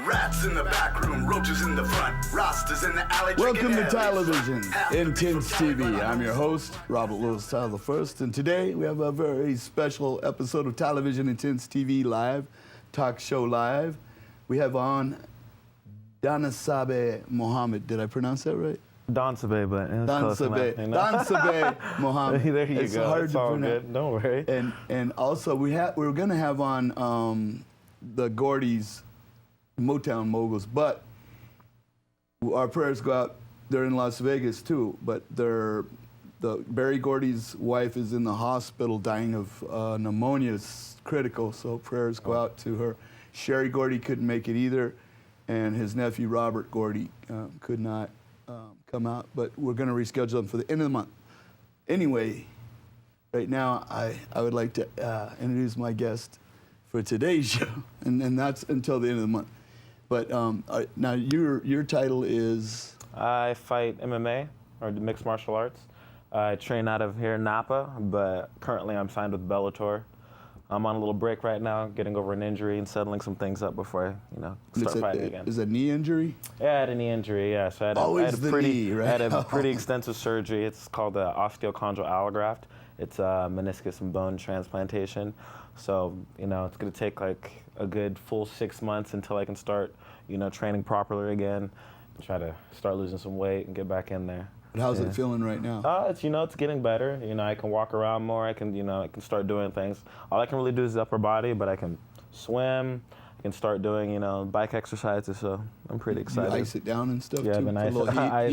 Rats in the back room, roaches in the front, Rastas in the alley. Welcome to Television, Intense TV. I'm your host, Robert Lewis Tyler I, and today we have a very special episode of Television Intense TV Live, Talk Show Live. We have on Danasabe Mohammed. Did I pronounce that right? Danasabe, but it's close enough, you know? Danasabe Mohammed. There you it's go. Hard it's to all pronounce. good. Don't worry. And also we're gonna have on the Gordy's Motown moguls, but our prayers go out. They're in Las Vegas too, but Barry Gordy's wife is in the hospital dying of pneumonia. It's critical, so prayers go out to her. Sherry Gordy couldn't make it either, and his nephew Robert Gordy could not come out, but we're going to reschedule them for the end of the month. Anyway, right now I would like to introduce my guest for today's show, and that's until the end of the month. But now your title is? I fight MMA, or mixed martial arts. I train out of here in Napa, but currently I'm signed with Bellator. I'm on a little break right now, getting over an injury and settling some things up before I, start fighting again. Is it a knee injury? Yeah, I had a knee injury, yeah. So I had a pretty extensive surgery. It's called an osteochondral allograft. It's a meniscus and bone transplantation. So, it's going to take like a good full 6 months until I can start, training properly again, and try to start losing some weight and get back in there. But how's it feeling right now? It's getting better. I can walk around more. I can start doing things. All I can really do is upper body, but I can swim. I can start doing, bike exercises, so I'm pretty excited. You ice it down and stuff, yeah, too? I've been ice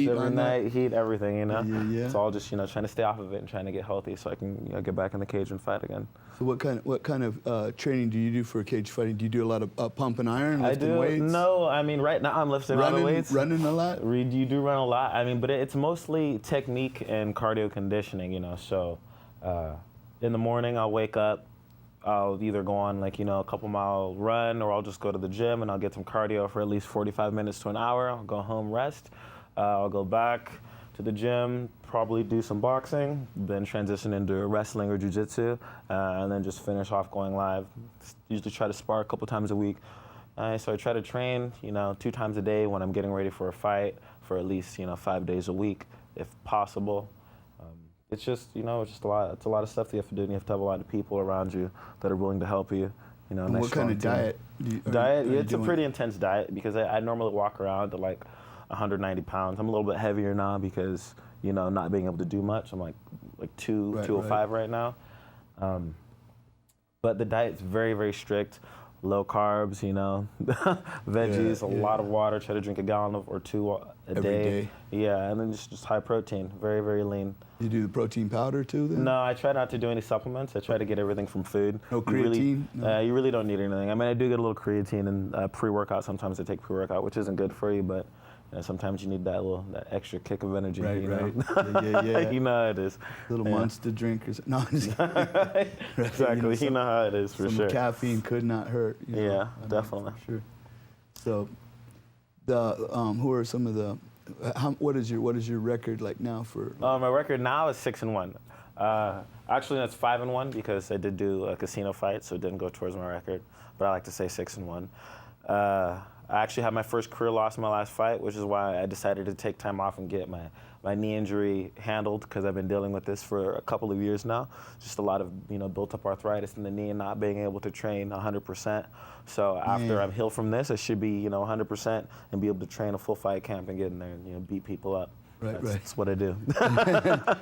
every night, heat, everything, Yeah. It's all just, trying to stay off of it and trying to get healthy so I can, get back in the cage and fight again. So what kind of training do you do for cage fighting? Do you do a lot of pump and iron, lifting weights? No, right now I'm lifting a lot of weights. Running a lot? You do run a lot, but it's mostly technique and cardio conditioning, so in the morning I'll wake up, I'll either go on a couple mile run, or I'll just go to the gym and I'll get some cardio for at least 45 minutes to an hour. I'll go home, rest. I'll go back to the gym, probably do some boxing, then transition into wrestling or jiu-jitsu, and then just finish off going live. Usually try to spar a couple times a week. So I try to train, 2 times a day when I'm getting ready for a fight, for at least 5 days a week, if possible. It's just, it's just a lot. It's a lot of stuff that you have to do, and you have to have a lot of people around you that are willing to help you. And what kind of diet? It's a pretty intense diet because I normally walk around to 190 pounds. I'm a little bit heavier now because, not being able to do much. I'm like 205 right now. But the diet's very, very strict. Low carbs, veggies, a lot of water. Try to drink a gallon or 2 a Every day. Yeah, and then just high protein, very, very lean. You do the protein powder too then? No, I try not to do any supplements. I try to get everything from food. No creatine? You really don't need anything. I do get a little creatine and pre-workout. Sometimes I take pre-workout, which isn't good for you, but sometimes you need that extra kick of energy. Right. Yeah. You know how it is. Little monster drinkers. No, I'm just kidding. Right. Exactly. You know how it is for sure. Some caffeine could not hurt. Yeah, definitely. Sure. So, who are some of the? What is your record like now for? My record now is 6-1. Actually, that's 5-1 because I did do a casino fight, so it didn't go towards my record. But I like to say 6-1. I actually had my first career loss in my last fight, which is why I decided to take time off and get my knee injury handled, because I've been dealing with this for a couple of years now. Just a lot of built up arthritis in the knee and not being able to train 100%. So after I'm healed from this, I should be 100% and be able to train a full fight camp and get in there and beat people up. That's what I do.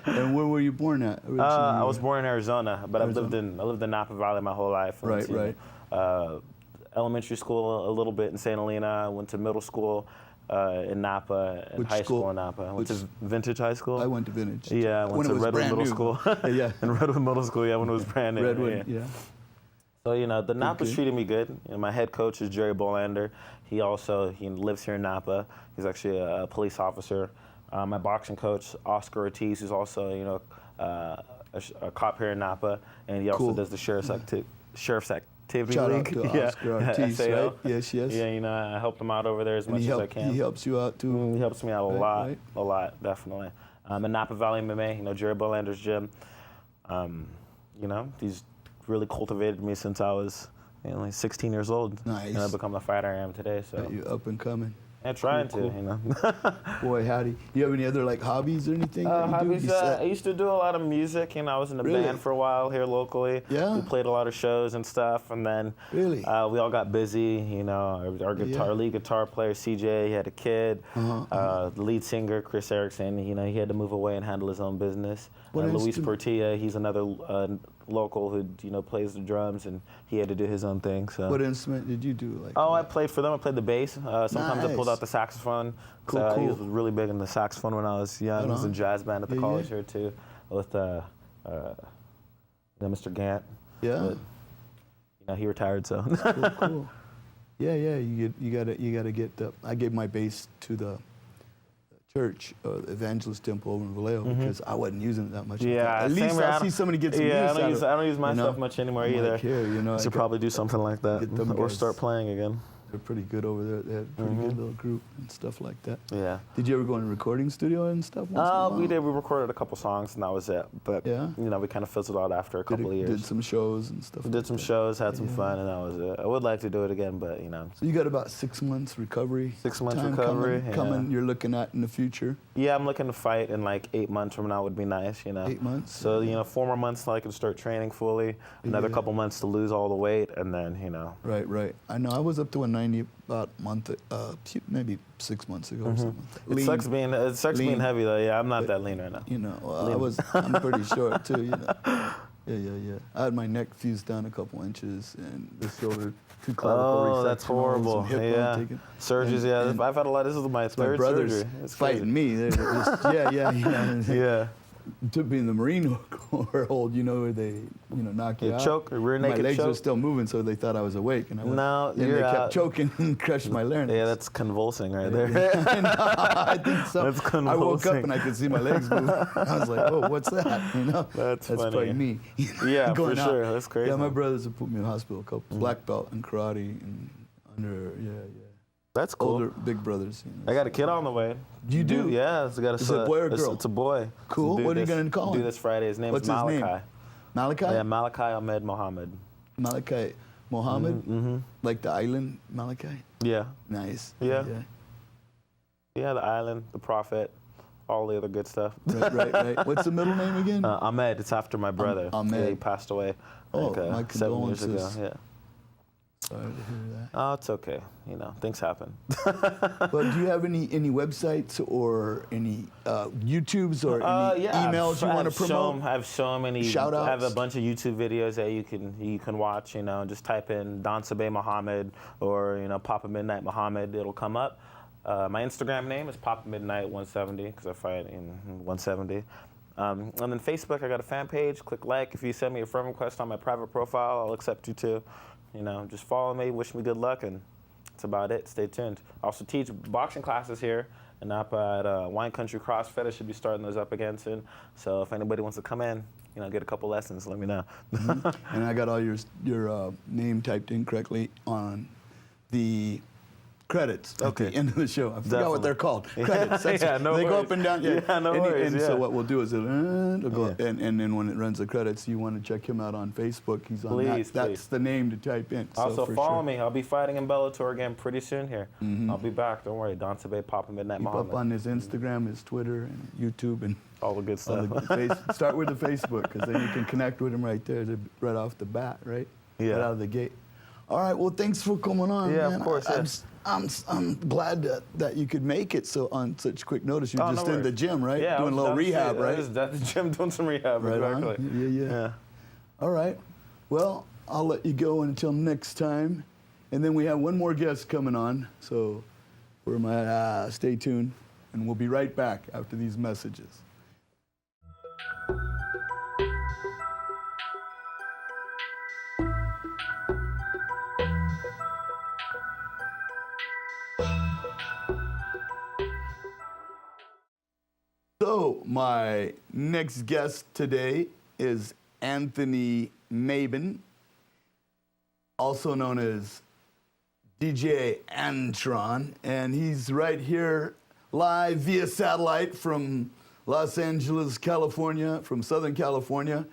And where were you born at? I was born in Arizona, but I lived in Napa Valley my whole life. Right. Elementary school a little bit in St. Helena. I went to middle school in Napa, and high school in Napa. I went to Vintage High School. I went to Vintage. Yeah, I went to Redwood Middle School. Yeah. In Redwood Middle School, when it was brand new. Redwood, yeah. So, the Napa's treated me good. My head coach is Jerry Bolander. He lives here in Napa. He's actually a police officer. My boxing coach, Oscar Ortiz, who's also, a cop here in Napa, and he also does the Sheriff's Activity Shout League. out to Oscar Ortiz, right? Yes. Yeah, I helped him out over there as much as I can. He helps you out too. He helps me out a lot, definitely. In Napa Valley MMA, Jerry Bolander's gym. He's really cultivated me since I was only 16 years old. Nice. And I've become the fighter I am today. So You up and coming. I'm trying Cool. to. Boy, howdy. Do you have any other like hobbies or anything? that you do Hobbies, besides- I used to do a lot of music. I was in a Really? band for a while here locally. Yeah? We played a lot of shows and stuff, and then Really? we all got busy. Our lead guitar player CJ, he had a kid. The lead singer Chris Erickson, he had to move away and handle his own business. What Luis instrument? Portilla, he's another local who plays the drums, and he had to do his own thing. So. What instrument did you do? Like, I played for them. I played the bass. Sometimes I pulled Nice. out the saxophone. Cool, I cool. was really big in the saxophone when I was young. Right I was in on. a jazz band at the Yeah, college yeah. here too, with Mr. Gant. Yeah. But, he retired, so. Cool. Yeah. You gotta get. I gave my bass to the church, Evangelist Temple over in Vallejo, because I wasn't using it that much. Yeah, At least same I here. see somebody get some use Yeah, out of it. I don't use my you know? stuff much anymore I'm either. like, here, I should probably do something like that, get them or guys. start playing again. They're pretty good over there. They had a pretty good little group and stuff like that. Yeah. Did you ever go in a recording studio and stuff? Once in a while? We did. We recorded a couple songs, and that was it. But Yeah? we kind of fizzled out after a couple of years. Did some shows and stuff. We did some like that. shows, had some Yeah. fun, and that was it. I would like to do it again, but So you got about 6 months recovery. 6 months time recovery, coming. yeah. You're looking at in the future. Yeah, I'm looking to fight in like 8 months from now would be nice, 8 months. So, 4 more months till I can start training fully, another Yeah. couple months to lose all the weight, and then, Right. I know. I was up to 190 about a month, maybe 6 months ago or something. it Lean, sucks being Lean. heavy though. Yeah, I'm not But, that lean right now. I'm pretty short too. Yeah. I had my neck fused down a couple inches and the shoulder, 2 clavicle Oh, that's resections, horrible. some hip bone Yeah. taken. Surgeries, And I've had a lot. This is my my third brothers surgery. It's fighting crazy. me. They're just, yeah. Yeah. Took me in the Marine world, where they, knock you You out. choke, rear My naked legs were choke. still moving, so they thought I was awake, and I was. No, and you're they kept out. choking and crushed my larynx. Yeah, that's convulsing right there. I think so. That's I woke up convulsing. and I could see my legs move. I was like, "Oh, what's that?" That's funny. probably me. Yeah, for Going out. sure. That's crazy. Yeah, my brothers have put me in the hospital. A couple black belt in karate and under. Yeah. That's cool. Older big brothers. I got a kid on the way. You do? Yeah, it's got Is it a boy or it's- girl? It's a boy. Cool. Due What are you this- gonna call Due him? this Friday. His name's What's his Malachi. name? Malachi. Yeah, Malachi Ahmed Mohammed. Malachi Mohammed. Mm-hmm. Like the island Malachi. Yeah. Nice. Yeah. Yeah, the island, the prophet, all the other good stuff. Right. What's the middle name again? Ahmed, it's after my brother. Ahmed. Yeah, he passed away Oh, like, my 7 years ago. condolences. Yeah. Sorry to hear that. Oh, it's okay. Things happen. But do you have any websites or any YouTubes or any emails you want to promote? I have so many. Shout-outs? I have a bunch of YouTube videos that you can watch. Just type in Danasabe Mohammed or Papa Midnight Mohammed. It'll come up. My Instagram name is Papa Midnight 170 because I fight in 170. And then Facebook, I got a fan page. Click like. If you send me a friend request on my private profile, I'll accept you too. Just follow me, wish me good luck, and that's about it. Stay tuned. I also teach boxing classes here and up at Wine Country CrossFit. I should be starting those up again soon. So if anybody wants to come in, get a couple lessons, let me know. And I got all your name typed in correctly on the credits at the end of the show. I forgot what they're called. Credits. That's Yeah, no they go worries. up and down. Yeah, no and, worries, And yeah. so what we'll do is it'll go up, and then when it runs the credits, you want to check him out on Facebook. He's on Please, that. please. That's the name to type in. Also, for follow sure. me. I'll be fighting in Bellator again pretty soon here. I'll be back. Don't worry. Danasabe Papa Midnight Keep Mohammed. up on his Instagram, his Twitter, and YouTube, and all the good all stuff. the start with the Facebook, because then you can connect with him right there, right off the bat, right? Yeah. Right out of the gate. All right. Well, thanks for coming on. Yeah, man. of course. Yeah. I'm glad that you could make it so on such quick notice. You're just in the gym, right? Yeah, Doing a little rehab, right? I was at the gym doing some rehab, Right on. exactly. Yeah. All right. Well, I'll let you go until next time. And then we have one more guest coming on. So stay tuned. And we'll be right back after these messages. So my next guest today is Anthony Mabin, also known as DJ Antron, and he's right here live via satellite from Los Angeles, California, from Southern California,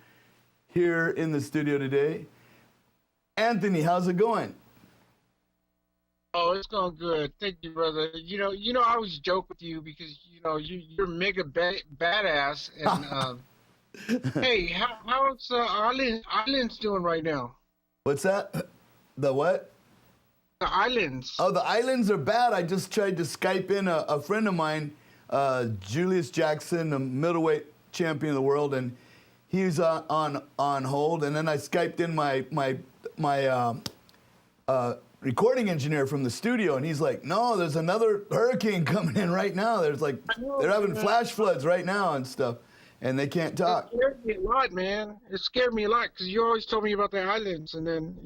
here in the studio today. Anthony, how's it going? Oh, it's going good. Thank you, brother. I always joke with you because you're mega badass. And hey, how's islands doing right now? What's that? The what? The islands. Oh, the islands are bad. I just tried to Skype in a friend of mine, Julius Jackson, a middleweight champion of the world, and he's on hold. And then I Skyped in my recording engineer from the studio, and he's like, "No, there's another hurricane coming in right now. They're having flash floods right now and stuff, and they can't talk." It scared me a lot, man. It scared me a lot because you always told me about the islands, and then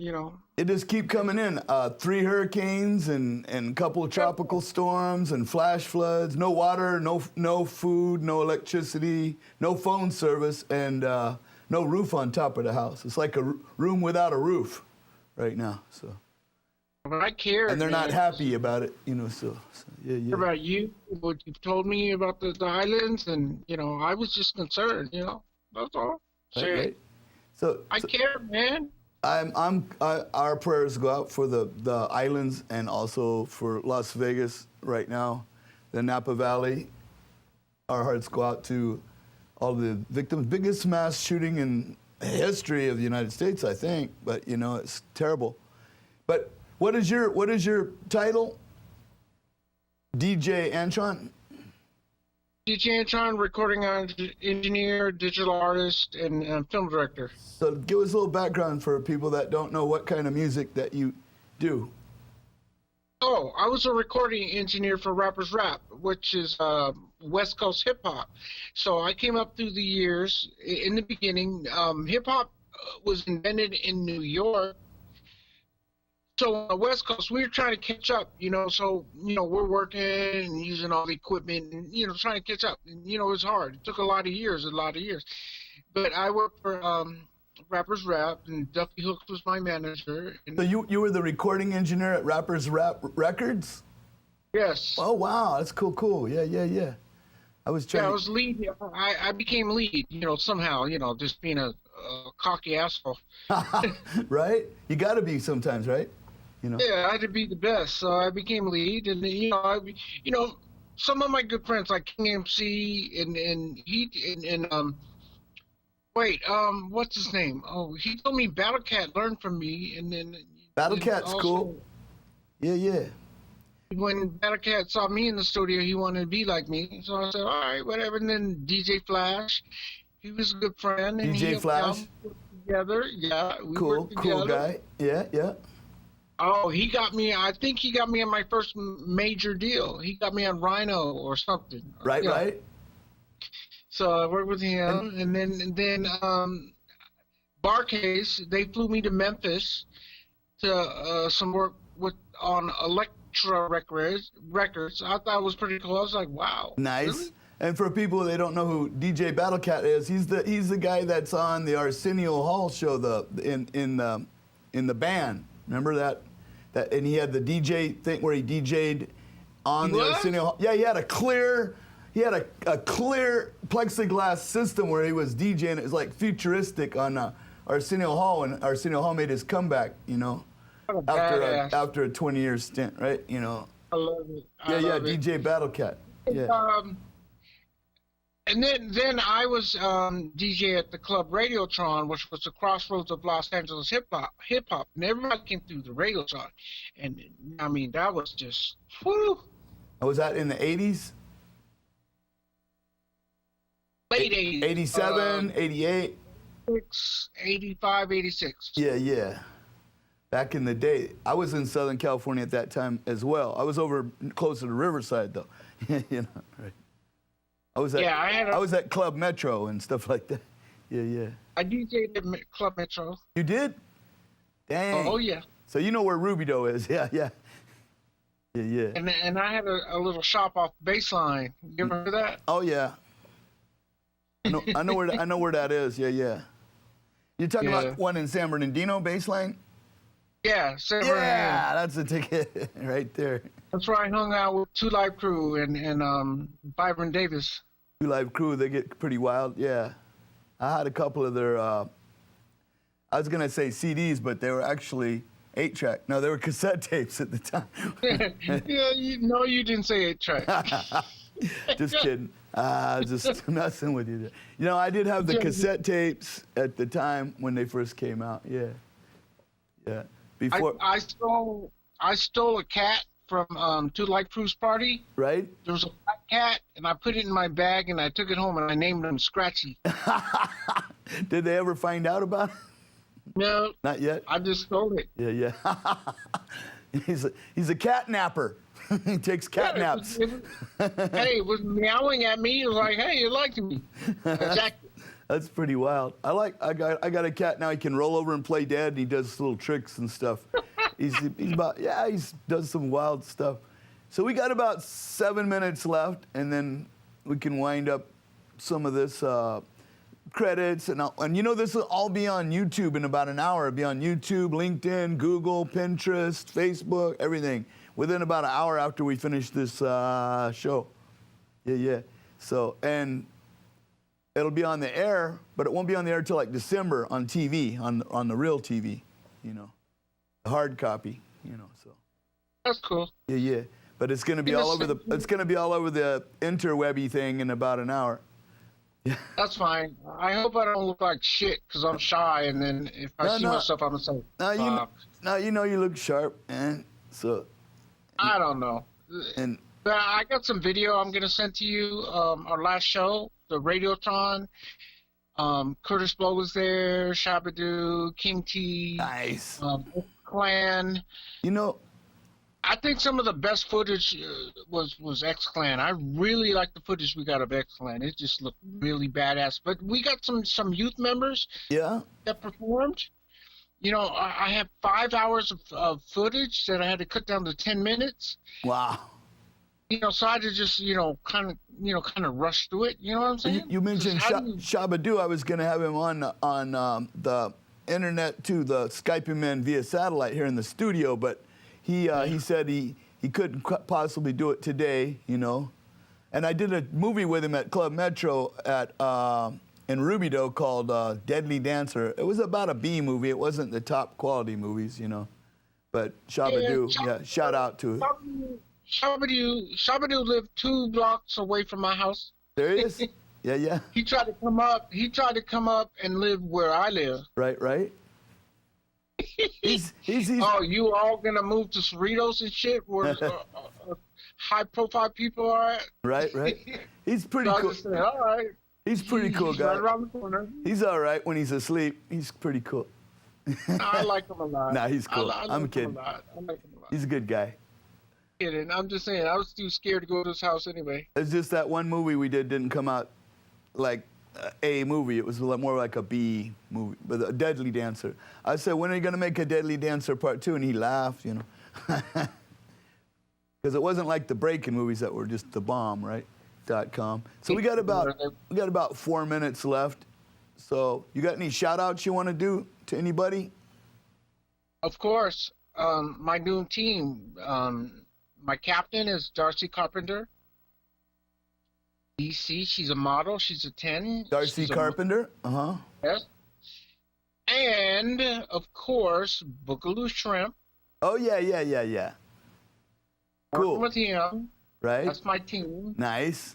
It just keep coming in. 3 hurricanes and a couple of tropical storms and flash floods. No water, no food, no electricity, no phone service, and no roof on top of the house. It's like a room without a roof right now. So. But I care. And they're not man. happy about it, so yeah. What about you? What you've told me about the islands, and I was just concerned. That's all. Right. So I care, man. Our prayers go out for the islands and also for Las Vegas right now, the Napa Valley. Our hearts go out to all the victims. Biggest mass shooting in history of the United States, I think. But it's terrible. But what is your title? DJ Antron? DJ Antron, recording engineer, digital artist, and film director. So give us a little background for people that don't know what kind of music that you do. Oh, I was a recording engineer for Rappers Rap, which is West Coast hip hop. So I came up through the years. In the beginning, hip hop was invented in New York. So on the West Coast, we were trying to catch up, so, we're working and using all the equipment and, trying to catch up. And, it was hard. It took a lot of years. But I worked for Rappers Rap, and Duffy Hooks was my manager. And So you were the recording engineer at Rappers Rap Records? yes. Oh, wow. That's cool. Yeah. I was trying Yeah, I was lead. I became lead, somehow, just being a cocky asshole. Right? You got to be sometimes, right? Yeah, I had to be the best, so I became lead, and some of my good friends like King MC what's his name? Oh, he told me Battle Cat learned from me, and then Battle Cat's cool. Yeah. When Battle Cat saw me in the studio, he wanted to be like me, so I said, all right, whatever. And then DJ Flash, he was a good friend. And DJ Flash? Together, yeah. Cool guy. Yeah. Oh, I think he got me on my first major deal. He got me on Rhino or something. Right. So I worked with him, and then Barcase, they flew me to Memphis to some work on Elektra Records. I thought it was pretty cool. I was like, wow. Nice. Really? And for people that don't know who DJ Battle Cat is, he's the guy that's on the Arsenio Hall show in the band. Remember that? And he had the DJ thing where he DJ'd on the Arsenio Hall. Yeah, he had a clear plexiglass system where he was DJing. It was like futuristic on Arsenio Hall, and Arsenio Hall made his comeback, after a 20-year stint, right? I love it. Yeah, DJ Battle Cat. Yeah. And then I was DJ at the club Radiotron, which was the crossroads of Los Angeles hip hop, and everybody came through the Radiotron, and I mean that was just whoo. Was that in the 80s? Late 80s. 87, 88? 85, 86. Yeah. Back in the day. I was in Southern California at that time as well. I was over closer to Riverside, though. Right. I was at Club Metro and stuff like that. Yeah. I DJ'd at Club Metro. You did? Dang. Oh yeah. So you know where Rubido is? Yeah. And I had a little shop off Baseline. You ever heard of that? Oh yeah. I know where that is. Yeah. You're talking about one in San Bernardino, Baseline? Yeah, yeah, that's a ticket right there. That's where I hung out with Two Live Crew and Byron Davis. Two Live Crew, they get pretty wild. Yeah, I had a couple of their. I I was gonna say CDs, but they were actually 8-track. No, they were cassette tapes at the time. Yeah, you didn't say 8-track. Just kidding. Just messing with you. You know, I did have the cassette tapes at the time when they first came out. Yeah. Yeah. Before. I stole a cat from Two Light Crew's party. Right? There was a black cat, and I put it in my bag, and I took it home, and I named him Scratchy. Did they ever find out about it? No. Not yet? I just stole it. Yeah. He's a cat napper. He takes cat naps. Hey, it was meowing at me. It was like, hey, you liked me. Exactly. That's pretty wild. I got a cat now. He can roll over and play dead. And he does little tricks and stuff. He does some wild stuff. So we got about 7 minutes left, and then we can wind up some of this credits. And you know, this will all be on YouTube in about an hour. It'll be on YouTube, LinkedIn, Google, Pinterest, Facebook, everything. Within about an hour after we finish this show. Yeah. So, and it'll be on the air, but it won't be on the air till like December on TV, on the real TV, you know, the hard copy, you know. So. That's cool. Yeah. But it's gonna be all over the interwebby thing in about an hour. Yeah. That's fine. I hope I don't look like shit because I'm shy, and then if I see myself, I'm gonna say, you know you look sharp, man. So. I don't know. And I got some video I'm gonna send to you. Our last show, the Radiotron. Curtis Blow was there. Shabadoo, King T. Nice. Clan. You know, I think some of the best footage was X Clan. I really like the footage we got of X Clan. It just looked really badass. But we got some youth members. Yeah. That performed. You know, I have 5 hours of footage that I had to cut down to 10 minutes. Wow. You know, so I had to just, kind of rush through it. You know what I'm saying? You mentioned Shabadoo. I was going to have him on the internet too, the Skype him in via satellite here in the studio, but he said he couldn't possibly do it today, you know. And I did a movie with him at Club Metro in Rubidoux called Deadly Dancer. It was about a B movie. It wasn't the top quality movies, you know. But Shabadoo, shout out to it. Shabadoo lived 2 blocks away from my house. There he is. Yeah. He tried to come up and live where I live. Right. He's Oh, you all gonna move to Cerritos and shit where high profile people are at? Right. He's pretty cool. I just said, all right. He's pretty cool guy. Right around the corner. He's all right when he's asleep. He's pretty cool. I like him a lot. Nah, he's cool. I'm kidding. I like him a lot. He's a good guy. Kidding. I'm just saying, I was too scared to go to his house anyway. It's just that one movie we didn't come out like A movie. It was more like a B movie, but a Deadly Dancer. I said, when are you gonna make a Deadly Dancer Part 2? And he laughed, you know, because it wasn't like the breaking movies that were just the bomb, right? .com. So we got about 4 minutes left. So you got any shout outs you want to do to anybody? Of course. My new team. My captain is Darcy Carpenter. DC, she's a model. She's a 10. Darcy Carpenter? Yes. And, of course, Boogaloo Shrimp. Oh, yeah. Cool. Working with him. Right. That's my team. Nice.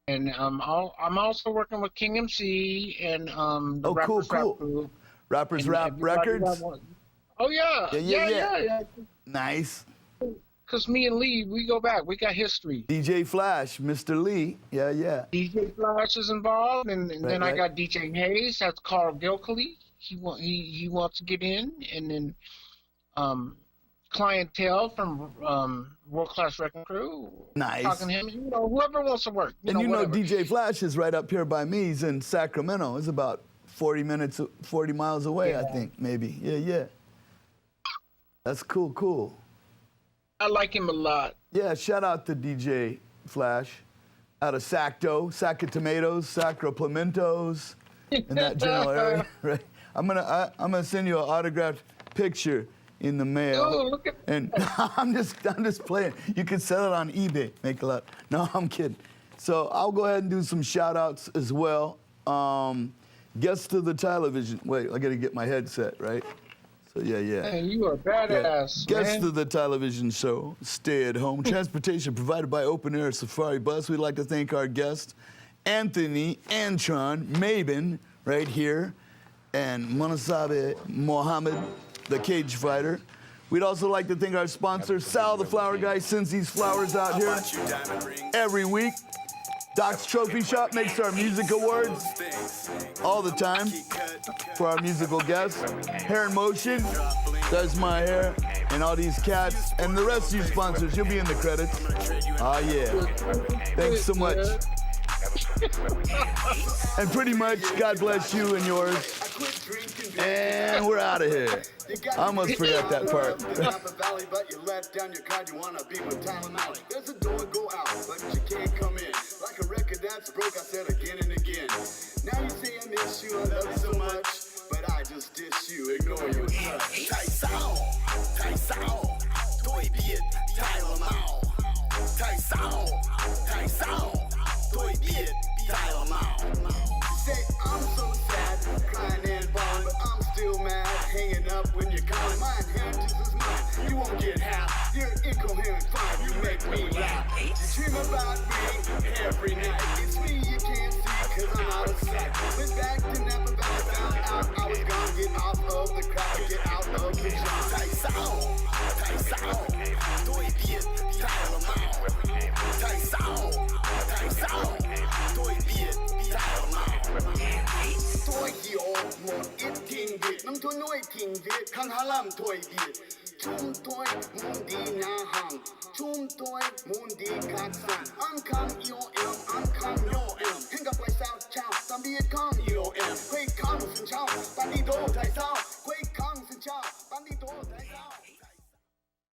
And I'm also working with King MC and the Rappers Rap Group. Rappers Rap Records? Oh, yeah. Yeah. Nice. Because me and Lee, we go back. We got history. DJ Flash, Mr. Lee. Yeah. DJ Flash is involved. And then I got DJ Hayes. That's Carl Gilkley. He wants to get in. And then Clientele from World Class Wrecking Crew. Nice. Talking to him. You know, whoever wants to work. And DJ Flash is right up here by me. He's in Sacramento. It's about 40 miles away, I think, maybe. Yeah. That's cool. I like him a lot. Yeah, shout out to DJ Flash out of Sac of Tomatoes, Sacro Pimentos, in that general area, right? I'm gonna send you an autographed picture in the mail. Oh, look at that. And I'm just playing. You can sell it on eBay, make a lot. No, I'm kidding. So I'll go ahead and do some shout outs as well. Guest of the television. Wait, I gotta get my headset, right? So yeah. Man, you are badass, Guest man. of the television show, Stay at Home. Transportation provided by Open Air Safari Bus. We'd like to thank our guest, Anthony Antron Mabin, right here, and Danasabe Mohammed, the cage fighter. We'd also like to thank our sponsor, Sal the Flower Guy, sends these flowers out here every week. Doc's Trophy Shop makes our music awards all the time for our musical guests. Hair in Motion does my hair and all these cats. And the rest of you sponsors, you'll be in the credits. Ah, yeah. Thanks so much. And pretty much, God bless you and yours. And we're out of here. I almost forgot that part. But you let down your card, you wanna be with time out. There's a door, go out, but you can't come in. Like a record that's broke, I said again and again. Now you say I miss you, I love you so much, but I just diss you, ignore your touch. 太少，太少，对别太了毛。太少，太少，对别太了毛。Say I'm so sad, crying and bawling, but I'm still mad, hanging up when you're calling. My inheritance is mine, you won't get half. You're incoherent fine, you make me laugh. You dream about me every night. It's me you can't see, cause I'm out of sight. Went back to Napa Valley, found out I was gonna get off of the crowd, get out of the job. 太少，太少，对别太了毛。太少，太少，对别太了毛。Tôi hiểu một ít tiếng Việt, năm tôi nói tiếng Việt, khăn hà làm tôi biết. Chúng tôi muốn đi nhà hàng, chúng tôi muốn đi khách sạn. Anh không yêu em, anh không yêu em. Hẹn gặp lại sau, chào, tạm biệt không yêu em. Quay không xin chào, bạn đi đâu,